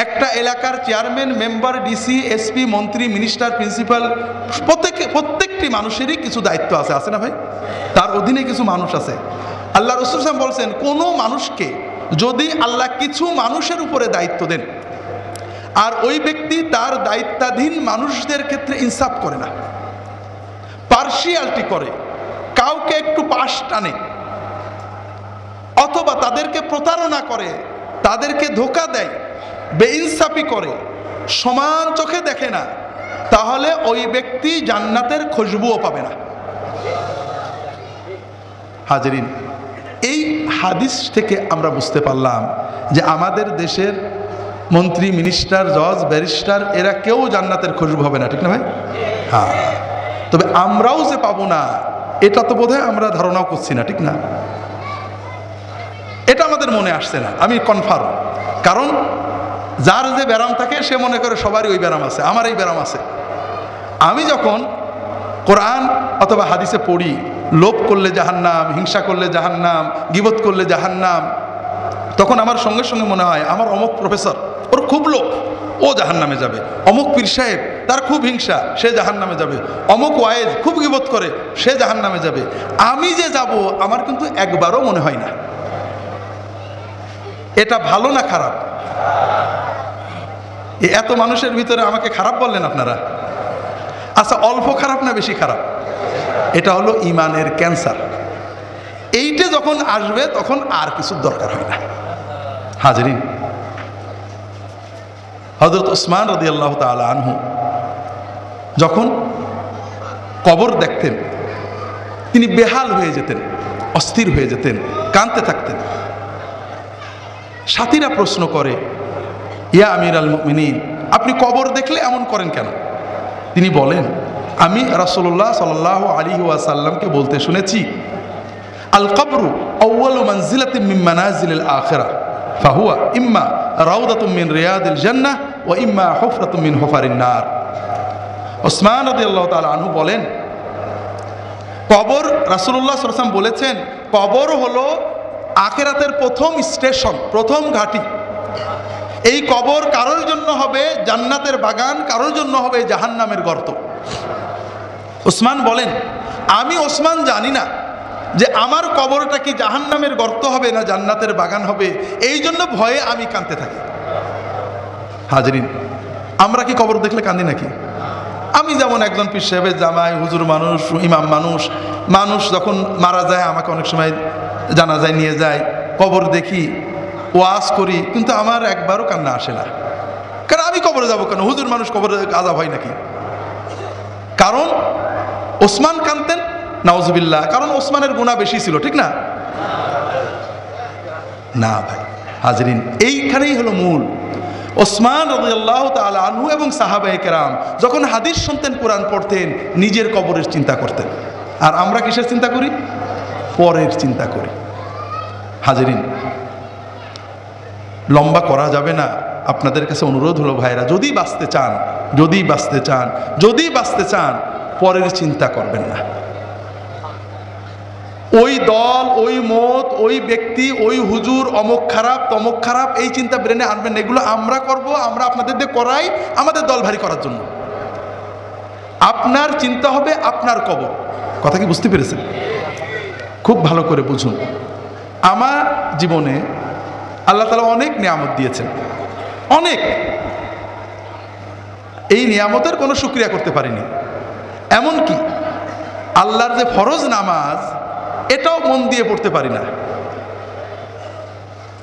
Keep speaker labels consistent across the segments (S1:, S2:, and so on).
S1: একটা এলাকার chairman, member, DC, SP, মন্ত্রী, মিনিস্টার, প্রিন্সিপাল, প্রত্যেকটি মানুষেরই কিছু দায়িত্ব আছে, আছে না ভাই? তার অধীনে কিছু মানুষ আছে। আল্লাহ রাসূল সাল্লাল্লাহু আলাইহি ওয়াসাল্লাম বলছেন, কোনো মানুষকে যদি আল্লাহ কিছু মানুষের উপরে দায়িত্ব দেন আর ওই ব্যক্তি তার দায়িত্বাধীন মানুষদের ক্ষেত্রে ইনসাফ করে না, পার্সিয়ালিটি করে, কাউকে একটু পাশ টানে, অথবা তাদেরকে প্রতারণা করে, তাদেরকে ধোঁকা দেয়, বেইনসাফি করে, সমান চোখে দেখে না, তাহলে ওই ব্যক্তি জান্নাতের খুশবুও পাবে না। হাজরিন, এই হাদিস থেকে আমরা বুঝতে পারলাম যে আমাদের দেশের মন্ত্রী, মিনিস্টার, জজ, ব্যারিস্টার এরা কেউ জান্নাতের খুশবু হবে না, ঠিক না ভাই? হ্যাঁ, তবে আমরাও যে পাবো না এটা তো বোধহয় আমরা ধারণাও করছি না, ঠিক না? এটা আমাদের মনে আসছে না, আমি কনফার্ম। কারণ যার যে ব্যারাম থাকে সে মনে করে সবারই ওই ব্যারাম আছে, আমার এই ব্যারাম আছে। আমি যখন কোরআন অথবা হাদিসে পড়ি, লোভ করলে জাহান্নাম, হিংসা করলে জাহান্নাম, গীবত করলে জাহান্নাম, তখন আমার সঙ্গে সঙ্গে মনে হয় আমার অমুক প্রফেসর, ওর খুব লোভ, ও জাহান্নামে যাবে। অমুক পীর সাহেব, তার খুব হিংসা, সে জাহান্নামে যাবে। অমুক ওয়াইজ খুব গীবত করে, সে জাহান্নামে যাবে। আমি যে যাব আমার কিন্তু একবারও মনে হয় না। এটা ভালো না খারাপ? এত মানুষের ভিতরে আমাকে খারাপ বললেন আপনারা? আচ্ছা, অল্প খারাপ না বেশি খারাপ? এটা হলো ইমানের ক্যান্সার। এইটা যখন আসবে তখন আর কিছু দরকার হয় না। হাজরিন, হযরত ওসমান রাদিয়াল্লাহু তাআলা আনহু যখন কবর দেখতেন তিনি বেহাল হয়ে যেতেন, অস্থির হয়ে যেতেন, কাঁদতে থাকতেন। সাথীরা প্রশ্ন করে, ইয়া আমিরাল মুমিনিন, আপনি কবর দেখলে এমন করেন কেন? তিনি বলেন, আমি রাসূলুল্লাহ সাল্লাল্লাহু আলাইহি ওয়াসাল্লামকে বলতে শুনেছি, আল কবরু আউয়ালু মানজিলাতিন মিন মানাজিলিল আখিরাহ ফাহুয়া ইম্মা রাউদাতুম মিন রিয়াদিল জান্নাহ ওয়া ইম্মা হুফরাতুম মিন হুফারিন নার। ওসমান রাদিয়াল্লাহু তাআলা আনহু বলেন, কবর, রাসূলুল্লাহ সাল্লাল্লাহু আলাইহি ওয়াসাল্লাম বলেছেন, কবর হলো আখিরাতের প্রথম স্টেশন, প্রথম ঘাঁটি। এই কবর কারোর জন্য হবে জান্নাতের বাগান, কারোর জন্য হবে জাহান্নামের গর্ত। ওসমান বলেন, আমি ওসমান জানি না যে আমার কবরটা কি জাহান্নামের গর্ত হবে না জান্নাতের বাগান হবে, এই জন্য ভয়ে আমি কাঁদতে থাকি। হাজরিন, আমরা কি কবর দেখলে কাঁদি নাকি? আমি যেমন একজন পীর সাহেবের জামাই, হুজুর মানুষ, ইমাম মানুষ, মানুষ যখন মারা যায় আমাকে অনেক সময় জানাজায় নিয়ে যায়, কবর দেখি, ওয়াজ করি, কিন্তু আমার একবারও কান্না আসে না। কারণ আমি কবরে যাবো কেন? হুজুর মানুষ, কবরে আযাব হয় নাকি? কারণ ওসমান কাঁদতেন, নাউজুবিল্লাহ, কারণ ওসমানের গুনাহ বেশি ছিল, ঠিক না? না ভাই, হাজরিন, এইখানেই হলো মূল। ওসমান রাদিয়াল্লাহু তাআলা আনহু এবং সাহাবায়ে কেরাম যখন হাদিস শুনতেন, কোরআন পড়তেন, নিজের কবরের চিন্তা করতেন। আর আমরা কিসের চিন্তা করি? পরের চিন্তা করি। হাজরিন, লম্বা করা যাবে না, আপনাদের কাছে অনুরোধ হলো ভাইরা, যদি বাঁচতে চান, যদি বাঁচতে চান, যদি বাঁচতে চান, পরের চিন্তা করবেন না। ওই দল, ওই মত, ওই ব্যক্তি, ওই হুজুর, অমুক খারাপ, তমুক খারাপ, এই চিন্তা ব্রেনে আনবেন না। এগুলো আমরা করব, আমরা আপনাদের দিয়ে করাই আমাদের দল ভারী করার জন্য। আপনার চিন্তা হবে আপনার কবর। কথা কি বুঝতে পেরেছেন? খুব ভালো করে বুঝুন। আমার জীবনে আল্লাহ তাআলা অনেক নিয়ামত দিয়েছেন, অনেক। এই নিয়ামতের কোনো শুকরিয়া করতে পারিনি। এমনকি আল্লাহর যে ফরজ নামাজ, এটাও মন দিয়ে পড়তে পারি না।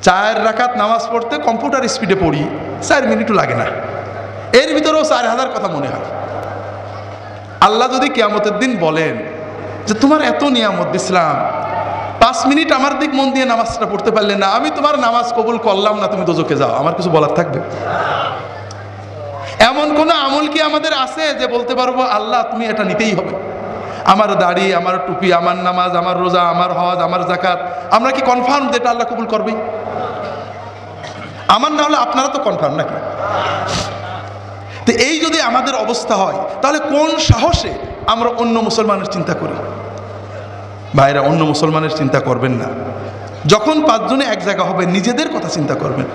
S1: 4 রাকাত নামাজ পড়তে কম্পিউটার স্পিডে পড়ি, 4 মিনিটও লাগে না। এর ভিতরেও 4000 কথা মনে হয়। আল্লাহ যদি কিয়ামতের দিন বলেন যে তোমার এত নিয়ামত দিছিলাম, 5 মিনিট আমার দিক মন দিয়ে নামাজটা পড়তে পারলে না, আমি তোমার নামাজ কবুল করলাম না, তুমি দোজখে যাও, আমার কিছু বলার থাকবে? এমন কোন আমল কি আমাদের আছে যে বলতে পারবো আল্লাহ তুমি এটা নিতেই হবে? আমার দাড়ি, আমার টুপি, আমার নামাজ, আমার রোজা, আমার হজ, আমার যাকাত, আমরা কি কনফার্ম যে এটা আল্লাহ কবুল করবে? আমার না হলে আপনারা তো কনফার্ম নাকি? তো এই যদি আমাদের অবস্থা হয়, তাহলে কোন সাহসে আমরা অন্য মুসলমানের চিন্তা করি? ভাইরা, অন্য মুসলমানের চিন্তা করবেন না। যখন 5 জনে এক জায়গা হবে, নিজেদের কথা চিন্তা করবেন।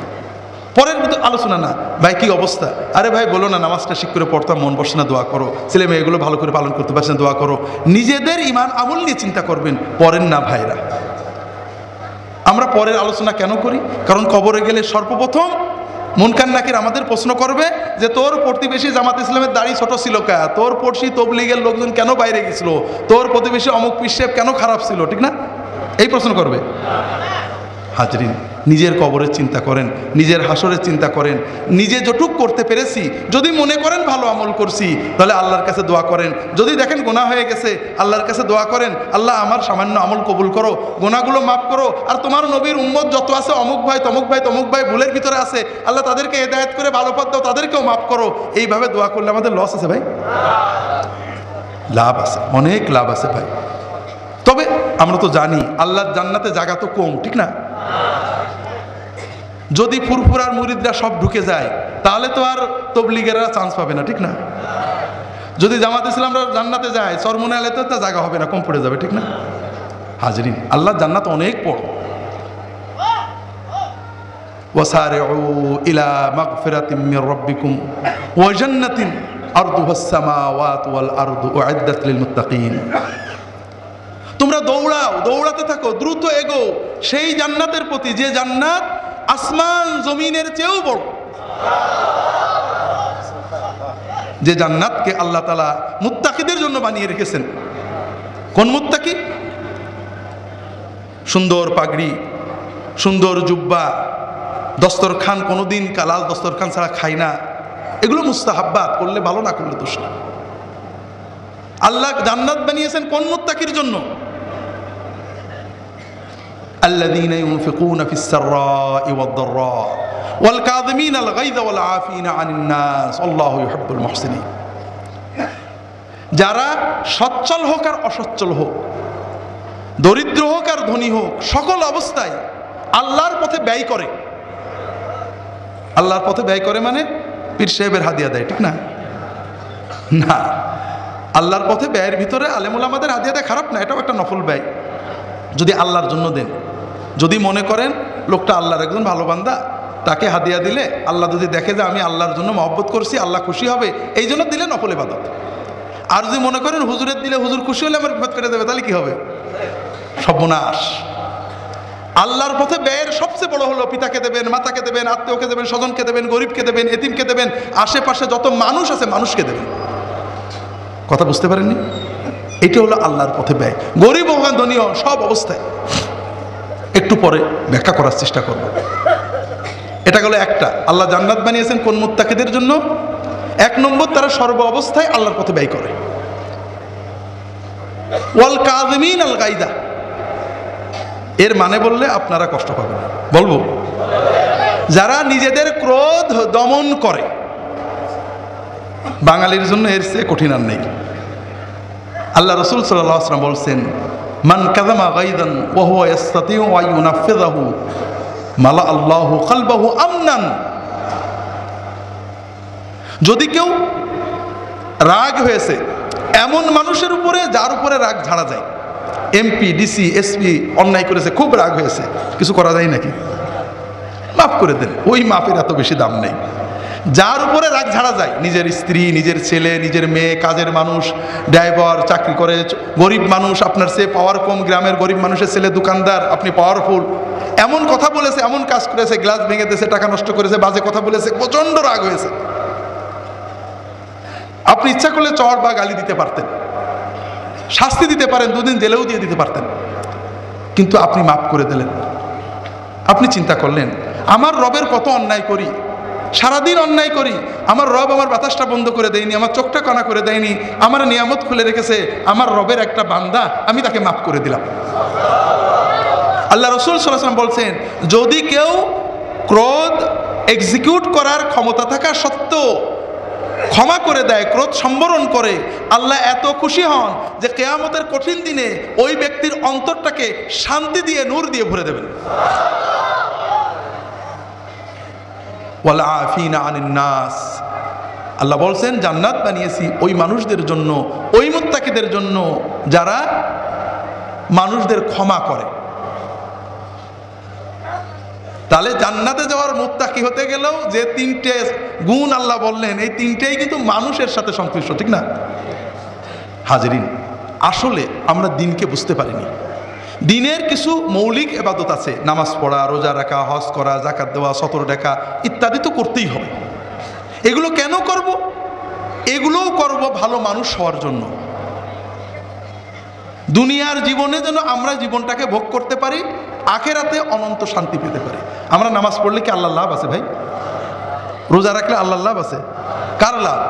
S1: পরের আলোচনা না, ভাই কি অবস্থা, আরে ভাই বলো না নামাজটা ঠিক করে পড়তাম, মন বসে না, দোয়া করো, ছেলে মেয়েগুলো ভালো করে পালন করতে পারছে না, দোয়া করো। নিজেদের ইমান আমল নিয়ে চিন্তা করবেন, পরের না। ভাইরা, আমরা পরের আলোচনা কেন করি? কারণ কবরে গেলে সর্বপ্রথম মুনকার নাকির আমাদের প্রশ্ন করবে যে তোর প্রতিবেশী জামাত ইসলামের দাড়ি ছোট ছিল কা, তোর পড়শি তবলিগের লোকজন কেন বাইরে গেছিল, তোর প্রতিবেশী অমুক পিসেব কেন খারাপ ছিল, ঠিক না? এই প্রশ্ন করবে। হাজরিন, নিজের কবরের চিন্তা করেন, নিজের হাসরের চিন্তা করেন। নিজে যেটুক করতে পেরেছি, যদি মনে করেন ভালো আমল করছি, তাহলে আল্লাহর কাছে দোয়া করেন। যদি দেখেন গুনাহ হয়ে গেছে, আল্লাহর কাছে দোয়া করেন, আল্লাহ আমার সামান্য আমল কবুল করো, গুনাহগুলো মাফ করো। আর তোমার নবীর উম্মত যত আছে, অমুক ভাই তমুক ভাই তমুক ভাই ভুলের ভিতরে আছে, আল্লাহ তাদেরকে হেদায়েত করে ভালো পথ দাও, তাদেরকেও মাফ করো। এইভাবে দোয়া করলে আমাদের লস আছে ভাই? লাভ আছে, অনেক লাভ আছে ভাই। তবে আমরা তো জানি আল্লাহর জান্নাতে জায়গা তো কম, ঠিক না? যদি ফুরফুরার মুরিদরা সব ঢুকে যায়, তাহলে তো আর তবলিগেরা চান্স পাবে না, ঠিক না? যদি জামাত ইসলামরা জান্নাতে যায়, চরমনে আলেতে তো জায়গা হবে না, কম পড়ে যাবে, ঠিক না? হাজরিন, আল্লাহর জান্নাত অনেক বড়। ওয়াসারিউ ইলা মাগফিরাতিম মির রাব্বিকুম ওয়া জান্নাতিন আরদুহাস সামাওয়াতু ওয়াল আরদু উইদ্দাত লিল মুত্তাকিন। তোমরা দৌড়াও, দৌড়াতে থাকো, দ্রুত এগো সেই জান্নাতের প্রতি, যে জান্নাত আসমান জমিনের চেয়েও বড়, যে জান্নাতকে আল্লাহ তাআলা মুত্তাকিদের জন্য বানিয়ে রেখেছেন। কোন মুত্তাকি? সুন্দর পাগড়ি, সুন্দর জুব্বা, দস্তরখান, কোনোদিন লাল দস্তরখান ছাড়া খাই না, এগুলো মুস্তাহাব্বাত, করলে ভালো, না করলে দোষ না। আল্লাহ জান্নাত বানিয়েছেন কোন মুত্তাকির জন্য? الذين ينفقون في السراء والضراء والكاظمين الغيظ والعافين عن الناس والله يحب المحسنين। যারা সচ্ছল হোক আর অসচ্ছল হোক, দরিদ্র হোক আর ধনী হোক, সকল অবস্থায় আল্লাহর পথে ব্যয় করে। আল্লাহর পথে ব্যয় করে মানে পীর সাহেবের হাদিয়া দেয়, ঠিক না? না, আল্লাহর পথে ব্যয়ের ভিতরে আলেমুল আমাদের হাদিয়া দেয় খারাপ না, এটাও একটা নফল ব্যয়। যদি আল্লাহর জন্য দেন, যদি মনে করেন লোকটা আল্লাহর একজন ভালো বান্দা, তাকে হাদিয়া দিলে আল্লাহ যদি দেখে যে আমি আল্লাহর জন্য মহব্বত করছি, আল্লাহ খুশি হবে, এই জন্য দিলে নফল ইবাদত। আর যদি মনে করেন হুজুরের দিলে হুজুর খুশি হলে আমার বিপদ কেটে দেবে, তাহলে কি হবে? সর্বনাশ। আল্লাহর পথে ব্যয়ের সবচেয়ে বড় হলো পিতাকে দেবেন, মাতাকে দেবেন, আত্মীয়কে দেবেন, স্বজনকে দেবেন, গরিবকে দেবেন, এতিমকে দেবেন, আশেপাশে যত মানুষ আছে মানুষকে দেবেন। কথা বুঝতে পারেননি? এটা হলো আল্লাহর পথে ব্যয়। গরিব হোক ধনী হোক, সব অবস্থায়। একটু পরে ব্যাখ্যা করার চেষ্টা করব। এটা গেল একটা। আল্লাহ জান্নাত বানিয়েছেন কোন মুত্তাকিদের জন্য? এক নম্বর, তারা সর্ব অবস্থায় আল্লাহর পথে ব্যয় করে। ওয়াল কাযিমিন আল গায়দা, এর মানে বললে আপনারা কষ্ট পাবেন, বলবো, যারা নিজেদের ক্রোধ দমন করে। বাঙালির জন্য এর চেয়ে কঠিন আর নেই। আল্লাহ রাসূল সাল্লাল্লাহু আলাইহি ওয়াসাল্লাম বলছেন, মান কাযামা গায়দান ওয়া হুয়া ইস্তাতিউ আন ইউনাফিযাহু মালা আল্লাহু কলবাহু আমনান। যদি কেউ রাগ হয়েছে এমন মানুষের উপরে যার উপরে রাগ ঝাড়া যায়, এমপি, ডিসি, এসপি অন্যায় করেছে, খুব রাগ হয়েছে, কিছু করা যায় নাকি? মাফ করে দেন, ওই মাফের এত বেশি দাম নেই। যার উপরে রাগ ঝাড়া যায়, নিজের স্ত্রী, নিজের ছেলে, নিজের মেয়ে, কাজের মানুষ, ড্রাইভার, চাকরি করে, গরিব মানুষ, আপনার সে পাওয়ার কম, গ্রামের গরিব মানুষের ছেলে দোকানদার, আপনি পাওয়ারফুল, এমন কথা বলেছে, এমন কাজ করেছে, গ্লাস ভেঙে দিয়েছে, টাকা নষ্ট করেছে, বাজে কথা বলেছে, প্রচন্ড রাগ হয়েছে। আপনি ইচ্ছা করলে চড় বা গালি দিতে পারতেন, শাস্তি দিতে পারেন, দুদিন জেলেও দিয়ে দিতে পারতেন, কিন্তু আপনি মাফ করে দিলেন। আপনি চিন্তা করলেন, আমার রবের কত অন্যায় করি, সারাদিন অন্যায় করি, আমার রব আমার বাতাসটা বন্ধ করে দেয়নি, আমার চোখটা কানা করে দেয়নি, আমার নিয়ামত খুলে রেখেছে, আমার রবের একটা বান্দা, আমি তাকে মাফ করে দিলাম। আল্লাহ রাসূল সাল্লাল্লাহু আলাইহি ওয়াসাল্লাম বলছেন, যদি কেউ ক্রোধ এক্সিকিউট করার ক্ষমতা থাকা সত্ত্বেও ক্ষমা করে দেয়, ক্রোধ সম্বরণ করে, আল্লাহ এত খুশি হন যে কিয়ামতের কঠিন দিনে ওই ব্যক্তির অন্তরটাকে শান্তি দিয়ে, নূর দিয়ে ভরে দেবেন। ওয়াল আফিনা আনিন নাস, আল্লাহ বলছেন জান্নাত বানিয়েছি ওই মানুষদের জন্য, ওই মুত্তাকিদের জন্য যারা মানুষদের ক্ষমা করে। তাহলে জান্নাতে যাওয়ার মুত্তাকি হতে গেলেও যে তিনটে গুণ আল্লাহ বললেন, এই তিনটেই কিন্তু মানুষের সাথে সংশ্লিষ্ট, ঠিক না? হাজরিন, আসলে আমরা দিনকে বুঝতে পারিনি। দিনের কিছু মৌলিক ইবাদত আছে, নামাজ পড়া, রোজা রাখা, হজ করা, যাকাত দেওয়া, সতর ডাকা ইত্যাদি তো করতেই হবে। এগুলো কেন করব? এগুলোও করব ভালো মানুষ হওয়ার জন্য। দুনিয়ার জীবনে যেন আমরা জীবনটাকে ভোগ করতে পারি, আখেরাতে অনন্ত শান্তি পেতে পারি। আমরা নামাজ পড়লে কি আল্লাহর লাভ আছে ভাই? রোজা রাখলে আল্লাহর লাভ আছে? কার লাভ?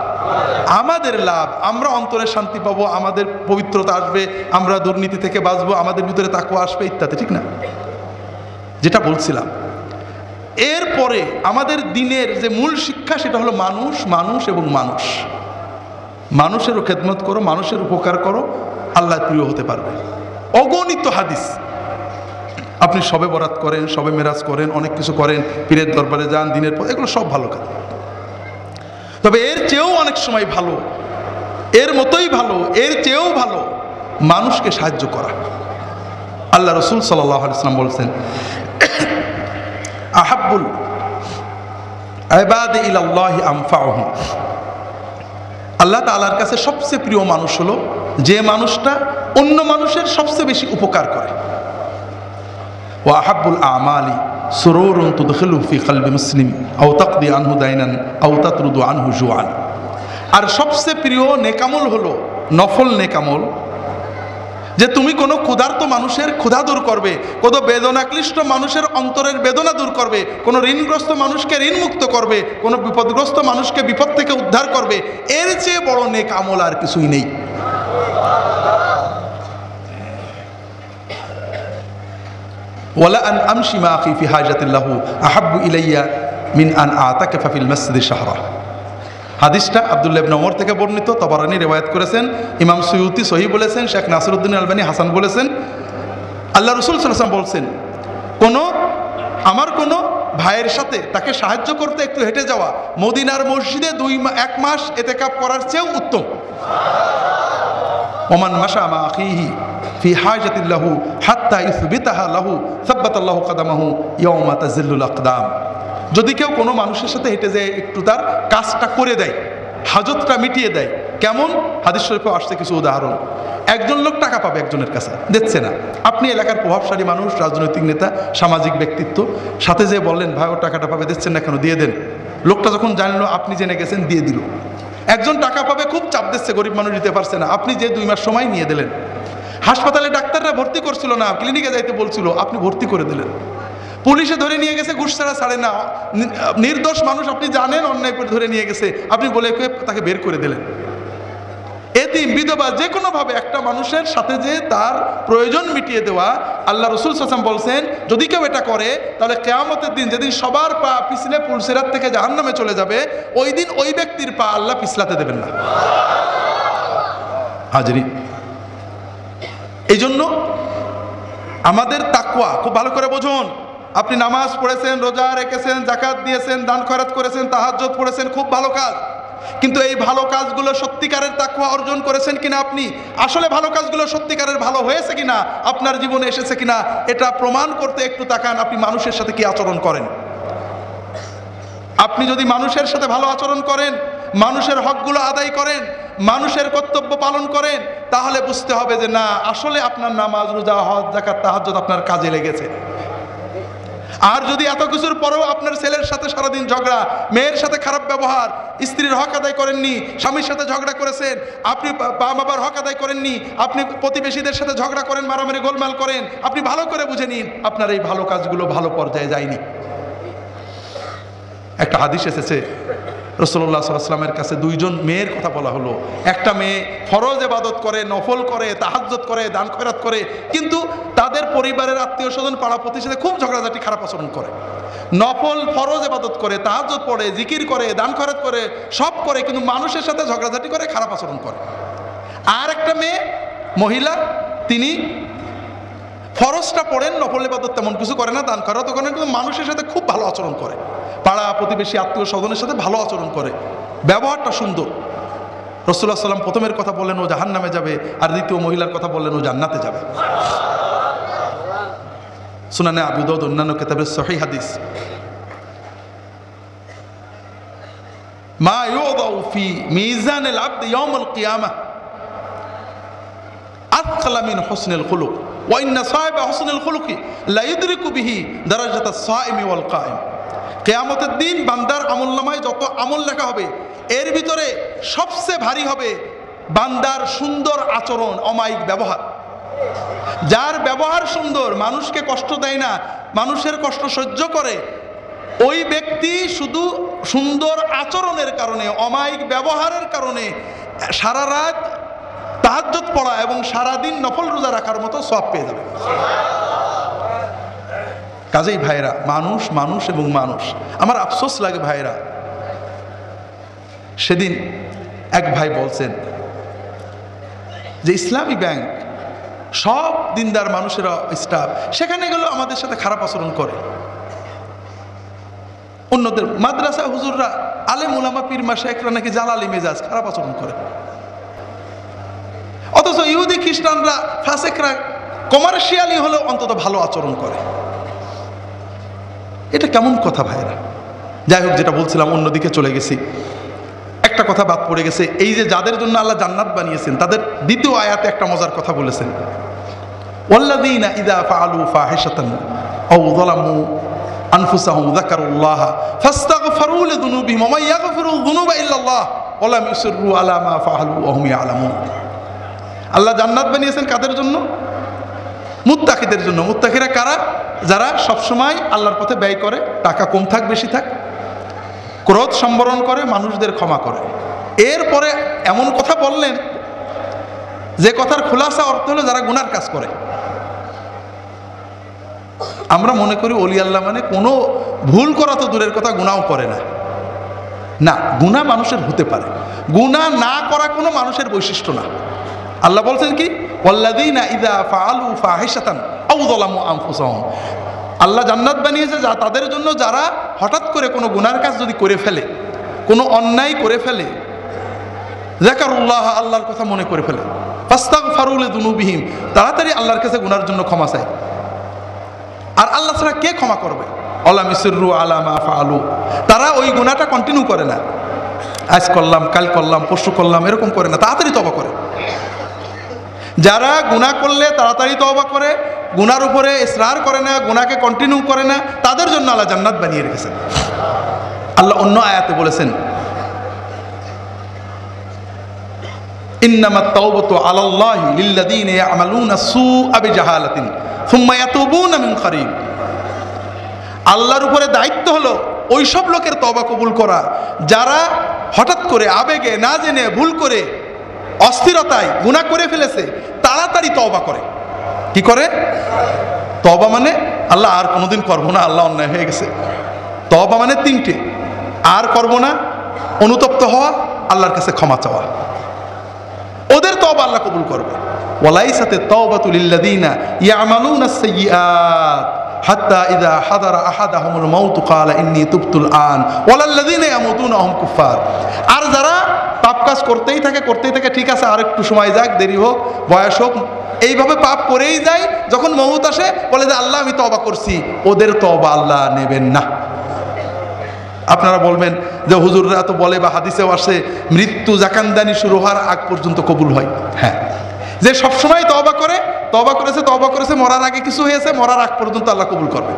S1: আমাদের লাভ। আমরা অন্তরে শান্তি পাবো, আমাদের পবিত্রতা আসবে, আমরা দুর্নীতি থেকে বাঁচবো, আমাদের ভিতরে তাকওয়া আসবে ইত্যাদি, ঠিক না? যেটা বলছিলাম, এরপরে আমাদের দিনের যে মূল শিক্ষা সেটা হলো মানুষ, মানুষ এবং মানুষ। মানুষেরও খেদমত করো, মানুষের উপকার করো, আল্লাহ প্রিয় হতে পারবে। অগণিত হাদিস, আপনি সবে বরাত করেন, সবে মেরাজ করেন, অনেক কিছু করেন, পীরের দরবারে যান, দিনের পর, এগুলো সব ভালো কাজ। তবে এর চেয়েও অনেক সময় ভালো, এর মতোই ভালো, এর চেয়েও ভালো মানুষকে সাহায্য করা। আল্লাহ রসুল সাল্লাল্লাহু আলাইহি ওয়াসাল্লাম বলছেন, আহাব্বুল ইবাদি ইলাল্লাহি আনফাউহুম। আল্লাহ তাআলার কাছে সবচেয়ে প্রিয় মানুষ হলো যে মানুষটা অন্য মানুষের সবচেয়ে বেশি উপকার করে। ওয়া আহাব্বুল আমালি সুরুরুন তুদখিলু ফি কলবি মুসলিম আও তাকদি আনহু দাইনান আও তাতরুদু আনহু জুআন। আর সবচেয়ে প্রিয় নেকামল হলো নফল নেকামল, যে তুমি কোনো ক্ষুধার্ত মানুষের ক্ষুধা দূর করবে, কোনো বেদনাক্লিষ্ট মানুষের অন্তরের বেদনা দূর করবে, কোনো ঋণগ্রস্ত মানুষকে ঋণ মুক্ত করবে, কোনো বিপদগ্রস্ত মানুষকে বিপদ থেকে উদ্ধার করবে। এর চেয়ে বড় নেক আমল আর কিছুই নেই। ওয়ালা আন আমশি মা আখি ফি হাজাতিল্লাহু আহাব্বু ইলাইয়া মিন আন আতাকাফা ফিল মাসজিদি শাহরা। হাদিসটা আব্দুল্লাহ ইবনে ওমর থেকে বর্ণিত, তাবারানী রিওয়ায়াত করেছেন, ইমাম সুয়ুতি সহিহ বলেছেন, শেখ নাসিরউদ্দিন আলবানী হাসান বলেছেন। আল্লাহ রাসূল সাল্লাল্লাহু আলাইহি ওয়াসাল্লাম বলছেন, আমার কোনো ভাইয়ের সাথে তাকে সাহায্য করতে একটু হেঁটে যাওয়া মদিনার মসজিদে 1 মাস ইতিকাফ করার চেয়েও উত্তম। ওমান মাশা মা আখিহি ফি হাজাতিল্লাহু হাত্তা ইসবিতাহা লাহু সাব্বাতাল্লাহু কদামাহু ইয়াওমা তাজিল্লুল আকদাম। যদি কেউ কোনো মানুষের সাথে হেঁটে যায়, একটু তার কাজটা করে দেয়, হাজতটা মিটিয়ে দেয়, কেমন? হাদিস শরীফে আসছে কিছু উদাহরণ। একজন লোক টাকা পাবে একজনের কাছে, দিচ্ছে না। আপনি এলাকার প্রভাবশালী মানুষ, রাজনৈতিক নেতা, সামাজিক ব্যক্তিত্ব, সাথে যে বললেন ভাই ও টাকাটা পাবে, দিচ্ছেন না কেন, দিয়ে দেন। লোকটা যখন জানলো আপনি জেনে গেছেন, দিয়ে দিল। একজন টাকা পাবে, খুব চাপ দিচ্ছে, গরিব মানুষ দিতে পারছে না, আপনি যে 2 মাস সময় নিয়ে দিলেন। হাসপাতালে ডাক্তাররা ভর্তি করছিল না, ক্লিনিকে যাইতে বলছিল, আপনি ভর্তি করে দিলেন। পুলিশে ধরে নিয়ে গেছে, ঘুষ ছাড়া ছাড়ে না, নির্দোষ মানুষ আপনি জানেন অন্যায় করে ধরে নিয়ে গেছে, আপনি বলে তাকে বের করে দিলেন। এতিম, বিধবা, যে কোনোভাবে একটা মানুষের সাথে যে তার প্রয়োজন মিটিয়ে দেওয়া। আল্লাহ রাসূল সাল্লাল্লাহু আলাইহি ওয়াসাল্লাম বলছেন, যদি কেউ এটা করে তাহলে কিয়ামতের দিন, যেদিন সবার পা পিছলে পুলসিরাত থেকে জাহান্নামে চলে যাবে, ওই দিন ওই ব্যক্তির পা আল্লাহ পিছলাতে দেবেন না। হাজরিন, এই জন্য আমাদের তাকওয়া খুব ভালো করে বুঝুন। আপনি নামাজ পড়েছেন, রোজা রেখেছেন, যাকাত দিয়েছেন, দান খয়রাত করেছেন, তাহাজ্জুদ পড়েছেন, খুব ভালো কাজ। কিন্তু এই ভালো কাজগুলো সত্যিকারের তাকওয়া অর্জন করেছেন কিনা, আপনি আসলে ভালো কাজগুলো সত্যিকারের ভালো হয়েছে কিনা, আপনার জীবনে এসেছে কিনা, এটা প্রমাণ করতে একটু তাকান। আপনি মানুষের সাথে কি আচরণ করেন? আপনি যদি মানুষের সাথে ভালো আচরণ করেন, মানুষের হকগুলো আদায় করেন, মানুষের কর্তব্য পালন করেন, তাহলে বুঝতে হবে যে না, আসলে আপনার নামাজ, রোজা, হজ, যাকাত, তাহাজ্জুদ আপনার কাজে লেগেছে। আর যদি এত কিছুর পরেও আপনার ছেলের সাথে সারাদিন ঝগড়া, মেয়ের সাথে খারাপ ব্যবহার, স্ত্রীর হক আদায় করেননি, স্বামীর সাথে ঝগড়া করেছেন, আপনি মা বাবার হক আদায় করেননি, আপনি প্রতিবেশীদের সাথে ঝগড়া করেন, মারামারি গোলমাল করেন, আপনি ভালো করে বুঝে নিন আপনার এই ভালো কাজগুলো ভালো পর্যায়ে যায়নি। একটা হাদিস এসেছে, রাসূলুল্লাহ সাল্লাল্লাহু আলাইহি ওয়াসাল্লামের কাছে 2 জন মেয়ের কথা বলা হলো। একটা মেয়ে ফরজ ইবাদত করে, নফল করে, তাহাজ্জুদ করে, দান খয়রাত করে, কিন্তু তাদের পরিবারের আত্মীয় স্বজন, পাড়া প্রতিবেশীর সাথে খুব ঝগড়াঝাটি, খারাপ আচরণ করে। নফল ফরজ ইবাদত করে, তাহাজ্জুদ পড়ে, জিকির করে, দান খয়রাত করে, সব করে, কিন্তু মানুষের সাথে ঝগড়াঝাটি করে, খারাপ আচরণ করে। আর একটা মেয়ে, মহিলা, তিনি ফরজটা পড়েন, নফল ইবাদত তেমন কিছু করে না, দান খয়রাত করে না, কিন্তু মানুষের সাথে খুব ভালো আচরণ করে, পাড়া প্রতিবেশী আত্মীয় স্বজনের সাথে ভালো আচরণ করে, ব্যবহারটা সুন্দর। রাসূলুল্লাহ সাল্লাল্লাহু আলাইহি ওয়াসাল্লাম প্রথমের কথা বললেন ও জাহান্নামে যাবে, আর দ্বিতীয় মহিলার কথা বললেন ও জান্নাতে যাবে। সুনানে আবু দাউদ অন্যান্য কিতাবের সহিহ হাদিস। মা ইউদাউ ফি মিজানিল আবদ ইয়াউমুল কিয়ামাহ আথকালা মিন হুসনিল খুলুক ওয়া ইন্না সাহিবা হুসনিল খুলুকি লা ইউদরিকু বিহি দারাজাতাস সাইমি ওয়াল কায়েম। কিয়ামতের দিন বান্দার আমলনামায় যত আমল লেখা হবে এর ভিতরে সবচেয়ে ভারী হবে বান্দার সুন্দর আচরণ, অমায়িক ব্যবহার। যার ব্যবহার সুন্দর, মানুষকে কষ্ট দেয় না, মানুষের কষ্ট সহ্য করে, ওই ব্যক্তি শুধু সুন্দর আচরণের কারণে, অমায়িক ব্যবহারের কারণে সারা রাত তাহাজ্জুদ পড়া এবং সারাদিন নফল রোজা রাখার মতো সওয়াব পেয়ে যাবে। কাজেই ভাইরা, মানুষ মানুষ এবং মানুষ। আমার আফসোস লাগে ভাইরা, সেদিন এক ভাই বলছেন যে ইসলামী ব্যাংক সব দিনদার মানুষেরা স্টাফ, সেখানে গেলেও আমাদের সাথে খারাপ আচরণ করে। অন্যদের মাদ্রাসা হুজুররা, আলেম উলামা পীর মাশায়েখরা নাকি জালালি মেজাজ, খারাপ আচরণ করে। অথচ ইহুদি খ্রিস্টানরা, ফাসেকরা কমার্শিয়ালি হলেও অন্তত ভালো আচরণ করে। এটা কেমন কথা ভাইরা? যাই হোক, যেটা বলছিলাম অন্যদিকে চলে গেছি। একটা কথা বাদ পড়ে গেছে, এই যে যাদের জন্য আল্লাহ জান্নাত বানিয়েছেন তাদের দ্বিতীয় আয়াতে একটা মজার কথা বলেছেন, ওয়াল্লাযীনা ইযা ফাআলু ফাহিশাতান আও যালামু আনফুসাহুম যাকারুল্লাহ ফাস্তাগফিরু লিযুনুবিহিম ওয়া মান ইয়াগফিরু যুনুবা ইল্লাল্লাহ ওয়া লাম ইউসিররু আলা মা ফাআলু ওয়া হুম ইয়ালামুন। আল্লাহ জান্নাত বানিয়েছেন কাদের জন্য? মুত্তাকিদের জন্য। মুত্তাকিরা কারা? যারা সবসময় আল্লাহর পথে ব্যয় করে, টাকা কম থাক বেশি থাক, ক্রোধ সম্বরণ করে, মানুষদের ক্ষমা করে। এরপরে এমন কথা বললেন যে কথার খোলাসা অর্থ হলো যারা গুনার কাজ করে। আমরা মনে করি ওলি আল্লাহ মানে কোনো ভুল করা তো দূরের কথা, গুনাও করে না। না, গুনাহ মানুষের হতে পারে, গুনাহ না করা কোনো মানুষের বৈশিষ্ট্য না। আল্লাহ বলছেন কি, ওয়াল্লাযীনা ইযা ফাআলু ফাহিশাতান আও যালামু আনফুসাহুম। আল্লাহ জান্নাত বানিয়েছে যা তাদের জন্য যারা হঠাৎ করে কোনো গুনার কাজ যদি করে ফেলে, কোনো অন্যায় করে ফেলে, যাকারুল্লাহ, আল্লাহর কথা মনে করে ফেলে, ফাস্তাগফিরু লিযুনুবিহিম, তাড়াতাড়ি আল্লাহর কাছে গুনার জন্য ক্ষমা চায়। আর আল্লাহ ছাড়া কে ক্ষমা করবে? ওয়া লাম ইউসিররু আলা মা ফাআলু, তারা ওই গুনাহটা কন্টিনিউ করে না, আজ করলাম কাল করলাম পরশু করলাম এরকম করে না, তাড়াতাড়ি তওবা করে। যারা গুনাহ করলে তাড়াতাড়ি তওবা করে, গুনার উপরে ইসরার করে না, গুনাহকে কন্টিনিউ করে না, তাদের জন্য আল্লাহ জান্নাত বানিয়ে রেখেছেন। আল্লাহ অন্য আয়াতে বলেছেন, ইন্নামাত তাওবাতু আলাল্লাহি লিল্লাযীনা ইয়া'মালুনা সুআ বিজাহালাতিন সুম্মা ইয়াতুবুনা মিন কারীব। আল্লাহর উপরে দায়িত্ব হলো ওই সব লোকের তওবা কবুল করা যারা হঠাৎ করে আবেগে, না জেনে, ভুল করে, অস্থিরতায় গুনাহ করে ফেলেছে, তাড়াতাড়ি তওবা করে। কি করে? তওবা মানে আল্লাহ আর কোনোদিন করবো না, আল্লাহ অন্যায় হয়ে গেছে। তওবা মানে তিনটে, আর করবো না, অনুতপ্ত হওয়া, আল্লাহর কাছে ক্ষমা চাওয়া। ওদের তওবা আল্লাহ কবুল করবে। ওয়ালাইসাতে তাওবাতু লিল্লাযীনা ইয়া'মালুনাস সাইয়্যাত হাত্তা ইযা হাদারা আহাদাহুমুল মাউত ক্বালা ইন্নী তুবতুল আন ওয়ালাল্লাযীনা ইয়ামুতুনা হুম কুফার। আর যারা পাপ কাজ করতেই থাকে, ঠিক আছে আর একটু সময় যাক, দেরি হোক, বয়স হোক, এইভাবে পাপ করেই যায়, যখন মউত আসে বলে যে আল্লাহ আমি তওবা করছি, ওদের তওবা আল্লাহ নেবেন না। আপনারা বলবেন যে হুজুররা তো বলে বা হাদিসেও আসে মৃত্যু জাকানদানি শুরু হওয়ার আগ পর্যন্ত কবুল হয়। হ্যাঁ, যে সবসময় তওবা করেছে, মরার আগে কিছু হয়েছে, মরার আগ পর্যন্ত আল্লাহ কবুল করবে।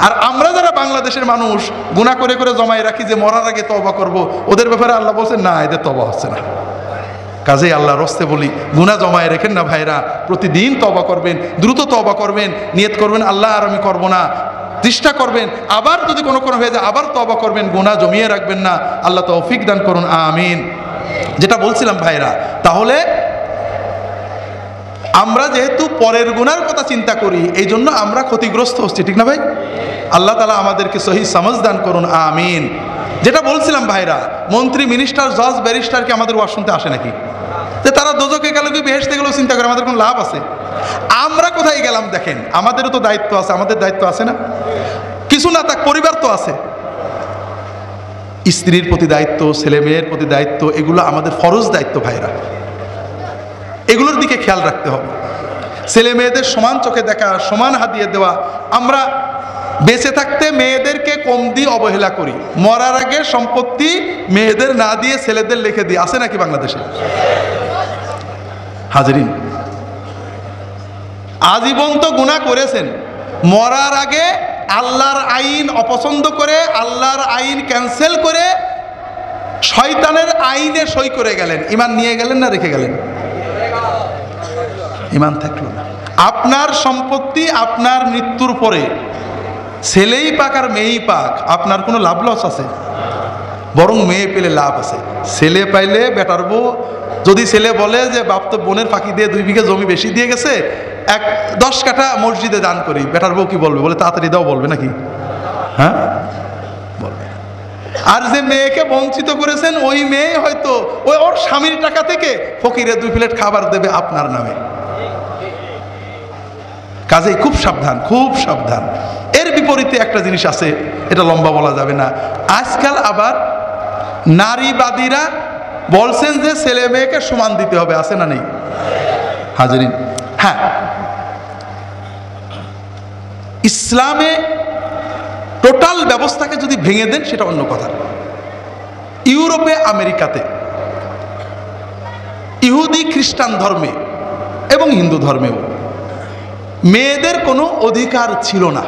S1: আর আমরা যারা বাংলাদেশের মানুষ গুনাহ করে করে জমায় রাখি যে মরার আগে তওবা করব, ওদের ব্যাপারে আল্লাহ বলছেন না, এদের তওবা হচ্ছে না। কাজেই আল্লাহর রস্তে বলি, গুনাহ জমায় রেখেন না ভাইরা, প্রতিদিন তওবা করবেন, দ্রুত তওবা করবেন, নিয়ত করবেন আল্লাহ আর আমি করবো না, চেষ্টা করবেন, আবার যদি কোনো হয়ে যায় আবার তওবা করবেন, গুনাহ জমিয়ে রাখবেন না। আল্লাহ তৌফিক দান করুন, আমিন। যেটা বলছিলাম ভাইরা, তাহলে আমরা যেহেতু পরের গুনার কথা চিন্তা করি, এই জন্য আমরা ক্ষতিগ্রস্ত হচ্ছি, ঠিক না ভাই? আল্লাহ তাআলা আমাদেরকে সহি সমাজ দান করুন, আমিন। যেটা বলছিলাম ভাইরা, মন্ত্রী, মিনিস্টার, জজ, ব্যারিস্টার কি আমাদের ওয়াজ শুনতে আসে নাকি? যে তারা দোজকে গেল কি বেহেশতে গেলেও চিন্তা করে আমাদের কোনো লাভ আছে? আমরা কোথায় গেলাম দেখেন, আমাদেরও তো দায়িত্ব আছে, আমাদের দায়িত্ব আছে না? কিছু না থাক, পরিবার তো আছে, স্ত্রীর প্রতি দায়িত্ব, ছেলে মেয়ের প্রতি দায়িত্ব, এগুলো আমাদের ফরজ দায়িত্ব ভাইরা, এগুলোর দিকে খেয়াল রাখতে হবে। ছেলে মেয়েদের সমান চোখে দেখা, সমান হাদিয়ে দেওয়া। আমরা বেঁচে থাকতে মেয়েদেরকে কম দিয়ে অবহেলা করি, মরার আগে সম্পত্তি মেয়েদের না দিয়ে ছেলেদের লিখে দিই, আছে নাকি বাংলাদেশে? হাজরিন, আজীবন তো গুনাহ করেছেন, মরার আগে আল্লাহর আইন অপছন্দ করে, আল্লাহর আইন ক্যান্সেল করে শয়তানের আইনে সই করে গেলেন। ঈমান নিয়ে গেলেন না রেখে গেলেন? ঈমান থাকলো না। আপনার সম্পত্তি আপনার মৃত্যুর পরে ছেলেই পাক আর মেয়েই পাক, আপনার কোনো লাভ লস আছে? বরং মেয়ে পেলে লাভ আছে। ছেলে পাইলে বেটার বউ, যদি ছেলে বলে যে বাপ তো বোনের ফাঁকি দিয়ে 2 বিঘা জমি বেশি দিয়ে গেছে, 10 কাঠা মসজিদে দান করি, বেটার বউ কি বলবে? বলে তাড়াতাড়ি দাও, বলবে নাকি? হ্যাঁ, বলবে। আর যে মেয়েকে বঞ্চিত করেছেন, ওই মেয়ে হয়তো ওর স্বামীর টাকা থেকে ফকিরে 2 প্লেট খাবার দেবে আপনার নামে। কাজেই খুব সাবধান, খুব সাবধান। এর বিপরীতে একটা জিনিস আছে, এটা লম্বা বলা যাবে না। আজকাল আবার নারীবাদীরা বলছেন যে ছেলে মেয়েকে সমান দিতে হবে, আছে না নেই হাজরিন? হ্যাঁ, ইসলামে টোটাল ব্যবস্থাকে যদি ভেঙে দেন সেটা অন্য কথা। ইউরোপে, আমেরিকাতে ইহুদি খ্রিস্টান ধর্মে এবং হিন্দু ধর্মেও মেয়েদের কোনো অধিকার ছিল না।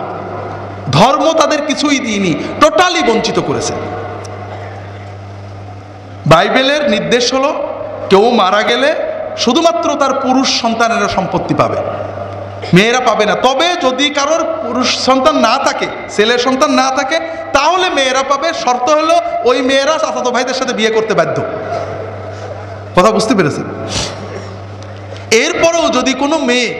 S1: ধর্ম তাদের কিছুই দিইনি, টোটালি বঞ্চিত করেছে। বাইবেলের নির্দেশ হলো কেউ মারা গেলে শুধুমাত্র তার পুরুষ সন্তানেরা সম্পত্তি পাবে, মেয়েরা পাবে না। তবে যদি কারোর পুরুষ সন্তান না থাকে, ছেলে সন্তান না থাকে, তাহলে মেয়েরা পাবে। শর্ত হলো ওই মেয়েরা চাচাতো ভাইদের সাথে বিয়ে করতে বাধ্য। কথা বুঝতে পেরেছেন? এরপরেও যদি কোনো মেয়ে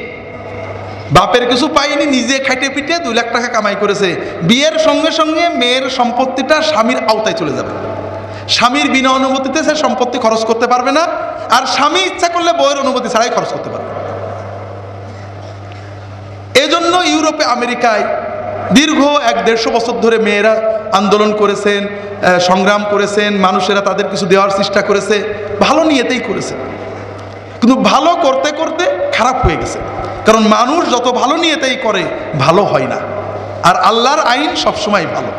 S1: বাপের কিছু পায়নি, নিজে খাইটে পিটে 2 লাখ টাকা কামাই করেছে, বিয়ের সঙ্গে সঙ্গে মেয়ের সম্পত্তিটা স্বামীর আওতায় চলে যাবে। স্বামীর বিনা অনুমতিতে সে সম্পত্তি খরচ করতে পারবে না, আর স্বামী ইচ্ছা করলে বউয়ের অনুমতি ছাড়াই খরচ করতে পারবে। এজন্য ইউরোপে, আমেরিকায় দীর্ঘ 1-150 বছর ধরে মেয়েরা আন্দোলন করেছেন, সংগ্রাম করেছেন, মানুষেরা তাদের কিছু দেওয়ার চেষ্টা করেছে, ভালো নিয়েতেই করেছে। কিন্তু ভালো করতে করতে খারাপ হয়ে গেছে, কারণ মানুষ যত ভালো নিয়েতেই করে ভালো হয় না। আর আল্লাহর আইন সবসময় ভালো।